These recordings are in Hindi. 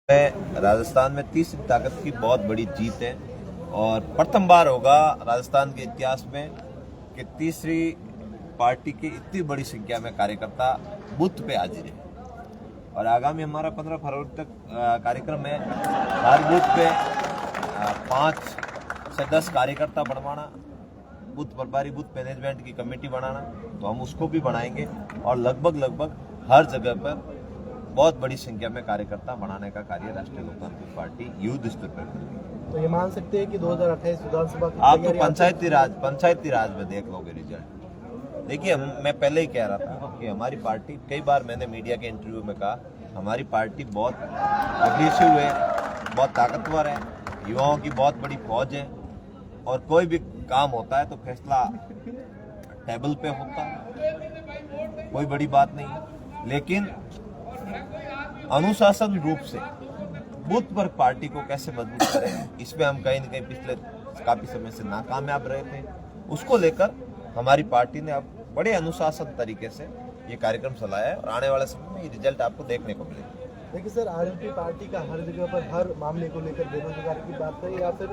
राजस्थान में तीसरी ताकत की बहुत बड़ी जीत है और प्रथम बार होगा राजस्थान के इतिहास में कि तीसरी पार्टी की इतनी बड़ी संख्या में कार्यकर्ता बूथ पे हाजिर है। और आगामी हमारा 15 फरवरी तक कार्यक्रम है। हर बूथ पे 5 से 10 कार्यकर्ता बनवाना, बूथ प्रभारी, बूथ मैनेजमेंट की कमेटी बनाना, तो हम उसको भी बनाएंगे और लगभग हर जगह पर बहुत बड़ी संख्या में कार्यकर्ता बनाने का कार्य राष्ट्रीय लोकतांत्रिक पार्टी युद्ध स्तर पर करेगी। तो ये मान सकते हैं कि 2028 विधानसभा की आप तो पंचायती राज में देख लोगे रिजल्ट। देखिए, मैं पहले ही कह रहा था कि हमारी पार्टी, कई बार मैंने मीडिया के इंटरव्यू में कहा, हमारी पार्टी बहुत अग्रेसिव है, बहुत ताकतवर है, युवाओं की बहुत बड़ी फौज है और कोई भी काम होता है तो फैसला टेबल पे होता है, कोई बड़ी बात नहीं। लेकिन अनुशासन रूप से बूथ पर पार्टी को कैसे मजबूत करें, इसमें हम कहीं न कहीं पिछले काफी समय से नाकामयाब रहे थे। उसको लेकर हमारी पार्टी ने अब बड़े अनुशासन तरीके से ये कार्यक्रम चलाया है और आने वाले समय में ये रिजल्ट आपको देखने को मिलेगा। देखिए सर, आरएलपी पार्टी का हर जगह पर हर मामले को लेकर बेरोजगारी की बात करें या फिर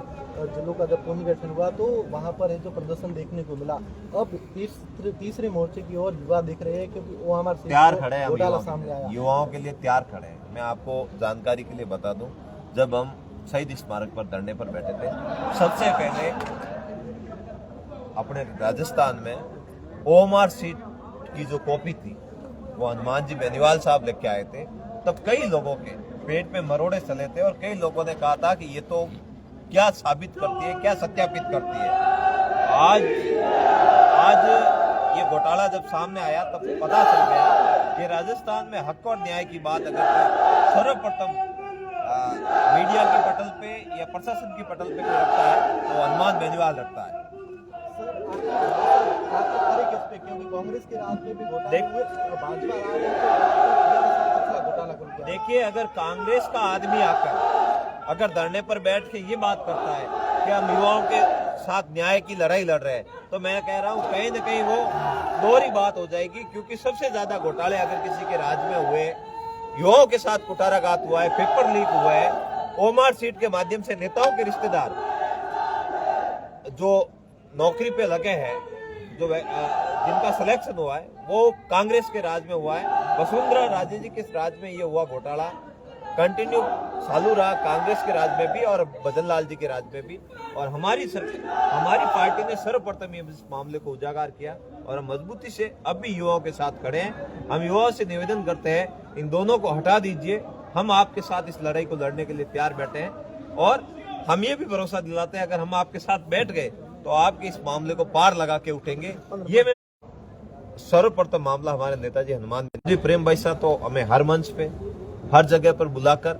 जिलों का जब पुनर्गठन हुआ तो वहां पर है जो प्रदर्शन देखने को मिला, अब तीसरे मोर्चे की ओर युवा दिख रहे हैं क्योंकि वो हमारे तैयार खड़े हैं, सामने आया, युवाओं के लिए तैयार खड़े हैं। मैं आपको जानकारी के लिए बता दूं, जब हम शहीद स्मारक पर धरने पर बैठे थे, सबसे पहले अपने राजस्थान में ओएमआर सीट की जो कॉपी थी वो हनुमान जी बेनीवाल साहब लेके आए थे। तब कई लोगों के पेट में मरोड़े चले थे और कई लोगों ने कहा था कि ये तो क्या साबित करती है, क्या सत्यापित करती है। आज ये घोटाला जब सामने आया तब पता चल गया कि राजस्थान में हक और न्याय की बात अगर सर्वप्रथम मीडिया के पटल पे या प्रशासन की पटल पे कोई रखता है तो हनुमान बेनीवाल रखता है। क्योंकि कांग्रेस के राज में भी देखिए, अगर कांग्रेस का आदमी आकर अगर धरने पर बैठ के ये बात करता है कि हम युवाओं के साथ न्याय की लड़ाई लड़ रहे हैं, तो मैं कह रहा हूँ कहीं न कहीं वो दोहरी बात हो जाएगी। क्योंकि सबसे ज्यादा घोटाले अगर किसी के राज में हुए, युवाओं के साथ कुटाराघात हुआ है, पेपर लीक हुआ है, ओएमआर सीट के माध्यम से नेताओं के रिश्तेदार जो नौकरी पे लगे हैं, जो जिनका सिलेक्शन हुआ है, वो कांग्रेस के राज में हुआ है। वसुंधरा राजे जी के राज में ये हुआ घोटाला कंटिन्यू चालू रहा, कांग्रेस के राज में भी और भजन लाल जी के राज में भी। और हमारी पार्टी ने सर्वप्रथम इस मामले को उजागर किया और हम मजबूती से अब भी युवाओं के साथ खड़े हैं। हम युवाओं से निवेदन करते हैं, इन दोनों को हटा दीजिए, हम आपके साथ इस लड़ाई को लड़ने के लिए तैयार बैठे हैं। और हम ये भी भरोसा दिलाते हैं, अगर हम आपके साथ बैठ गए तो आपके इस मामले को पार लगा के उठेंगे। ये सर्वप्रथम मामला हमारे नेताजी हनुमान जी प्रेम भाई साहब तो हमें हर मंच पे, हर जगह पर बुलाकर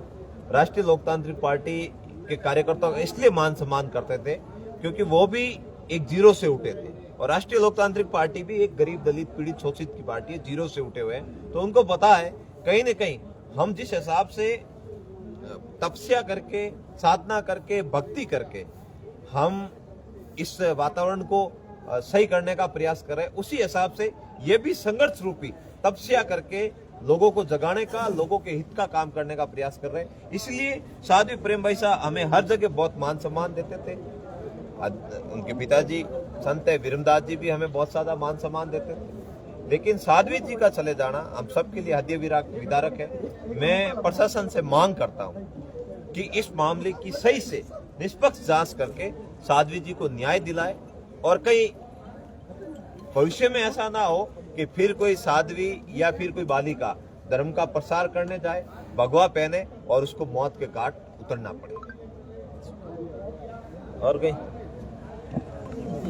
राष्ट्रीय लोकतांत्रिक पार्टी के कार्यकर्ताओं का इसलिए मान सम्मान करते थे क्योंकि वो भी एक जीरो से उठे थे और राष्ट्रीय लोकतांत्रिक पार्टी भी एक गरीब, दलित, पीड़ित, शोषित की पार्टी है, जीरो से उठे हुए हैं। तो उनको पता है कहीं न कहीं हम जिस हिसाब से तपस्या करके, साधना करके, भक्ति करके हम इस वातावरण को सही करने का प्रयास कर रहे हैं, उसी हिसाब से ये भी संघर्ष रूपी तपस्या करके लोगों को जगाने का, लोगों के हित का काम करने का प्रयास कर रहे हैं। इसलिए साध्वी प्रेम भाई साहब हमें हर जगह बहुत मान सम्मान देते थे। उनके पिताजी संत वीरमदास जी भी हमें बहुत ज्यादा मान सम्मान देते थे। लेकिन साध्वी जी का चले जाना हम सबके लिए हृदय विदारक है। मैं प्रशासन से मांग करता हूँ कि इस मामले की सही से निष्पक्ष जांच करके साध्वी जी को न्याय दिलाए और कहीं भविष्य में ऐसा ना हो कि फिर कोई साध्वी या फिर कोई बालिका धर्म का प्रसार करने जाए, भगवा पहने और उसको मौत के घाट उतरना पड़े। और कहीं